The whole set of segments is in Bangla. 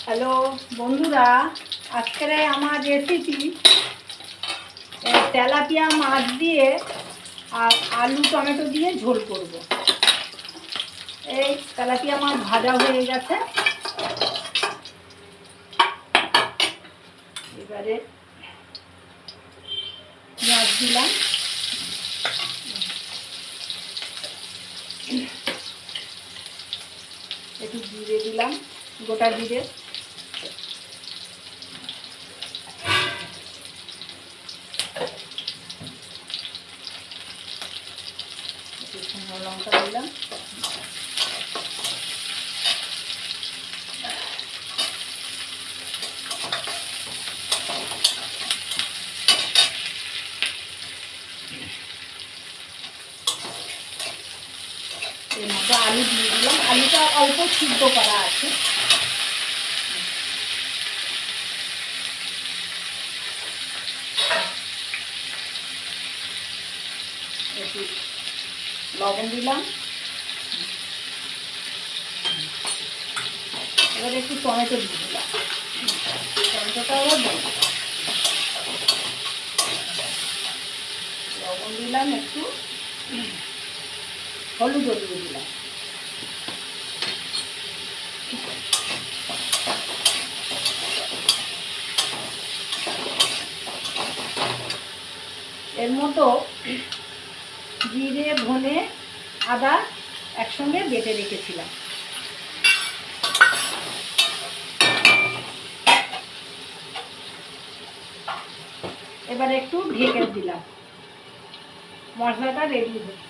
হ্যালো বন্ধুরা, আজকের আমার রেসিপি তেলাপিয়া মাছ দিয়ে আর আলু টমেটো দিয়ে ঝোল করব। এই তেলাপিয়া মাছ ভাজা হয়ে গেছে, এবারে পেঁয়াজ দিলাম, একটু জিরে দিলাম, গোটা জিরে, একটু শুকনো লঙ্কা দিলাম, এর মধ্যে আলু দিয়ে দিলাম। আলুটা অল্প সিদ্ধ করা আছে। একটু লবণ দিলাম, এবার একটু টমেটো দিয়ে দিলাম, টমেটোটাও দিলাম, লবণ দিলাম, একটু হলুদও দিয়ে দিলাম। এর মতো জিরে ধনে আদা একসঙ্গে বেটে রেখেছিলাম। এবার একটু ঢেকে দিলাম, মশলাটা রেডি হয়ে।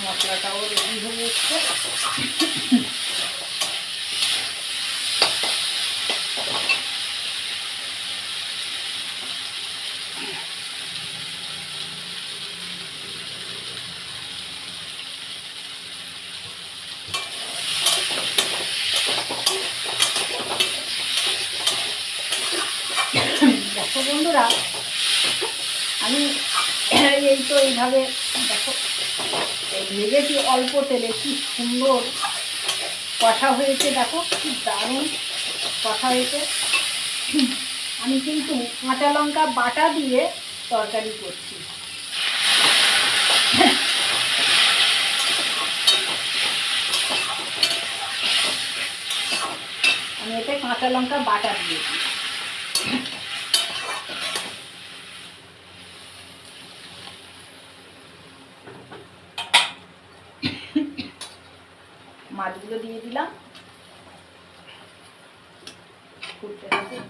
মশলাটাও রেডি হয়ে যাচ্ছে। দেখো বন্ধুরা, আমি এই তো এইভাবে দেখো ভেজেছি অল্প তেলে, কি সুন্দর কষা হয়েছে, দেখো কি দারুণ কষা হয়েছে। আমি কিন্তু কাঁচা লঙ্কা বাটা দিয়ে তরকারি করছি। আমি এতে কাঁচা লঙ্কা বাটা দিয়েছি। মাছগুলো দিয়ে দিলাম, ফুটতে থাকুক।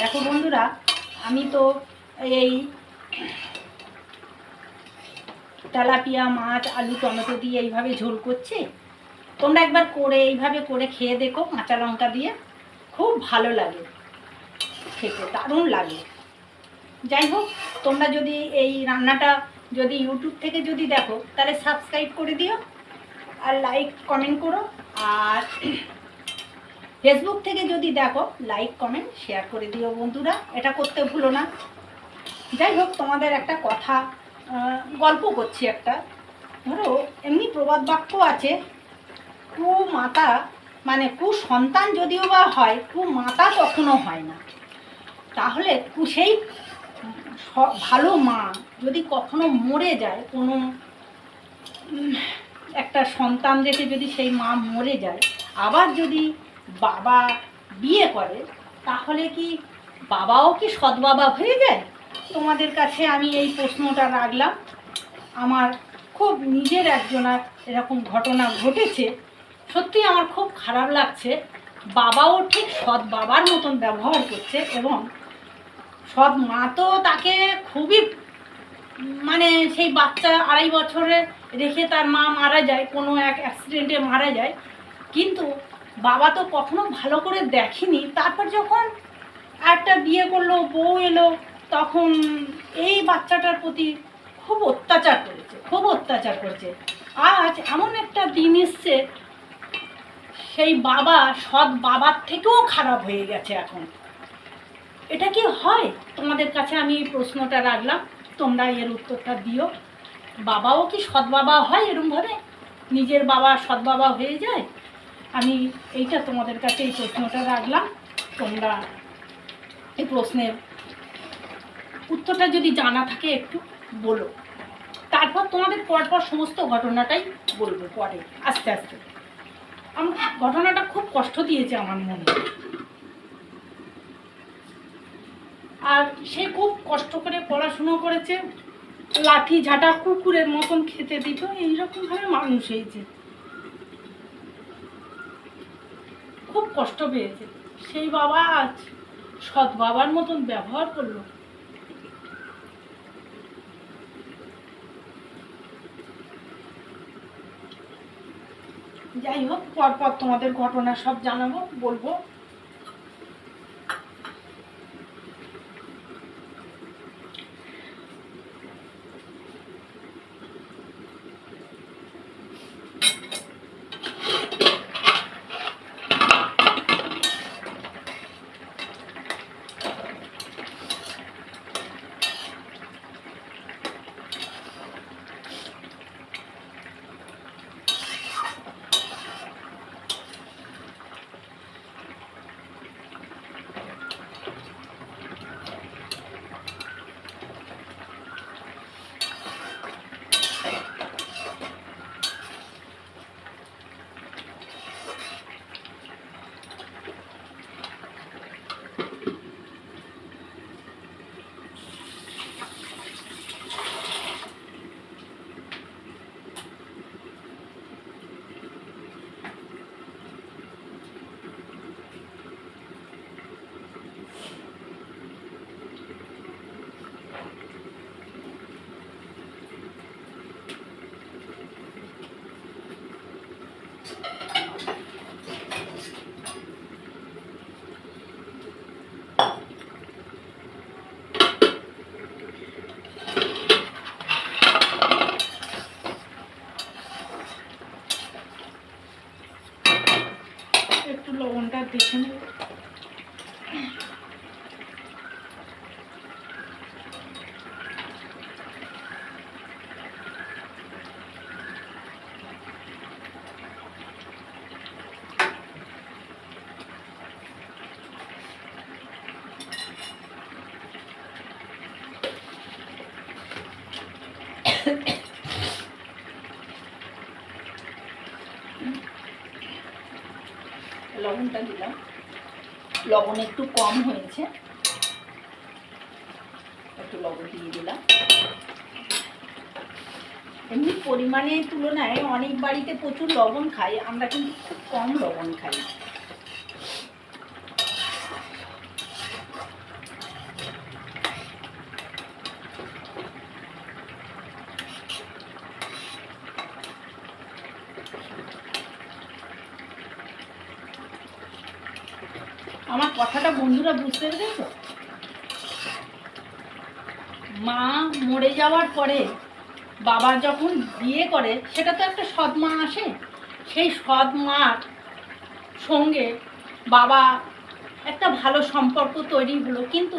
দেখো বন্ধুরা, আমি তো এই তেলাপিয়া মাছ আলু টমেটো দিয়ে এইভাবে ঝোল করছি। তোমরা একবার করে এইভাবে করে খেয়ে দেখো, কাঁচা লঙ্কা দিয়ে, খুব ভালো লাগে খেতে, দারুণ লাগে। যাই হোক, তোমরা যদি এই রান্নাটা যদি ইউটিউব থেকে যদি দেখো তাহলে সাবস্ক্রাইব করে দিও আর লাইক কমেন্ট করো, আর ফেসবুক থেকে যদি দেখো লাইক কমেন্ট শেয়ার করে দিও বন্ধুরা, এটা করতে ভুলো না। যাই হোক, তোমাদের একটা কথা গল্প করছি একটা। ধরো এমনি প্রবাদ বাক্য আছে, কুমাতা মানে কুসন্তান যদিও বা হয়, কুমাতা কখনো হয় না। তাহলে সেই ভালো মা যদি কখনো মরে যায়, কোনো একটা সন্তান রেখে যদি সেই মা মরে যায়, আবার যদি বাবা বিয়ে করে, তাহলে কি বাবাও কি সৎ বাবা হয়ে যায়? তোমাদের কাছে আমি এই প্রশ্নটা রাখলাম। আমার খুব নিজের একজনের এরকম ঘটনা ঘটেছে, সত্যি আমার খুব খারাপ লাগছে। বাবাও ঠিক সৎ বাবার মতন ব্যবহার করছে, এবং সৎ মা তো তাকে খুবই মানে সেই বাচ্চা 2.5 বছরে রেখে তার মা মারা যায়, কোনো এক অ্যাক্সিডেন্টে মারা যায়, কিন্তু বাবা তো কখনো ভালো করে দেখেনি। তারপর যখন একটা বিয়ে করলো, বউ এলো, তখন এই বাচ্চাটার প্রতি খুব অত্যাচার করেছে, খুব অত্যাচার করেছে। আজ এমন একটা দিন এসছে, সেই বাবা সৎ বাবার থেকেও খারাপ হয়ে গেছে এখন। এটা কি হয়? তোমাদের কাছে আমি এই প্রশ্নটা রাখলাম, তোমরা এর উত্তরটা দিও। বাবাও কি সৎ বাবা হয় এরকমভাবে? নিজের বাবা সৎ বাবা হয়ে যায়? আমি এইটা তোমাদের কাছে এই প্রশ্নটা রাখলাম, তোমরা এই প্রশ্নের উত্তরটা যদি জানা থাকে একটু বলো। তারপর তোমাদের পরপর সমস্ত ঘটনাটাই বলবো পরে আস্তে আস্তে। আমার ঘটনাটা খুব কষ্ট দিয়েছে আমার মনে, আর সে খুব কষ্ট করে পড়াশুনো করেছে, লাঠি ঝাঁটা কুকুরের মতন খেতে দিত, এইরকমভাবে মানুষ হয়েছে। খুব কষ্ট পেয়েছে সেই বাবা, আজ সৎ বাবার মতন ব্যবহার করলো। যাই হোক, পরপর তোমাদের ঘটনা সব জানাবো, বলবো। একটু লবণটা দেখে নেব। লবণটা দিলাম, লবণ একটু কম হয়েছে, একটু লবণ দিয়ে দিলাম। এমনি পরিমাণের তুলনায় অনেক বাড়িতে প্রচুর লবণ খাই, আমরা কিন্তু খুব কম লবণ খাই। আমার কথাটা বন্ধুরা বুঝতে পেরেছো? মা মরে যাওয়ার পরে বাবা যখন বিয়ে করে, সেটা তো একটা সৎ মা আসে, সেই সৎ মার সঙ্গে বাবা একটা ভালো সম্পর্ক তৈরি হলো, কিন্তু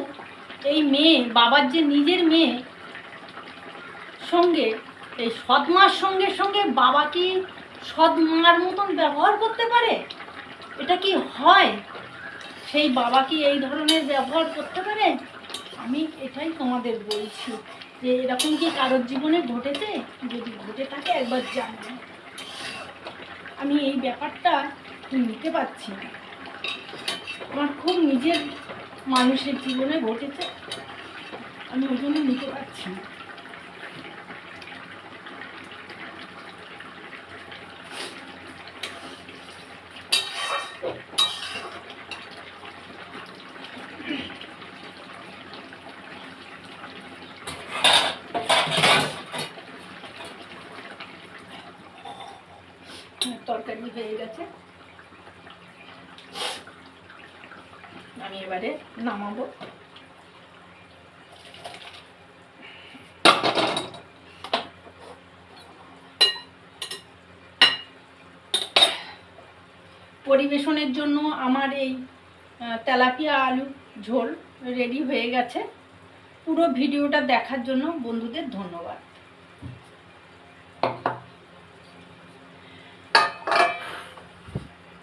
এই মেয়ে, বাবার যে নিজের মেয়ে সঙ্গে এই সৎ মার সঙ্গে সঙ্গে বাবা কি সৎ মার মতন ব্যবহার করতে পারে? এটা কি হয়? সেই বাবা কি এই ধরনের ব্যবহার করতে পারে? আমি এটাই তোমাদের বলছি যে এরকম কি কারোর জীবনে ঘটেছে? যদি ঘটে থাকে একবার জানবে। আমি এই ব্যাপারটা নিতে পারছি না, আমার খুব নিজের মানুষের জীবনে ঘটেছে, আমি ওই জন্য নিতে পারছি না। তরকারি হয়ে গেছে, আমি এবারে নামাবো। পরিবেশনের জন্য আমার এই তেলাপিয়া আলু ঝোল রেডি হয়ে গেছে। পুরো ভিডিওটা দেখার জন্য বন্ধুদের ধন্যবাদ।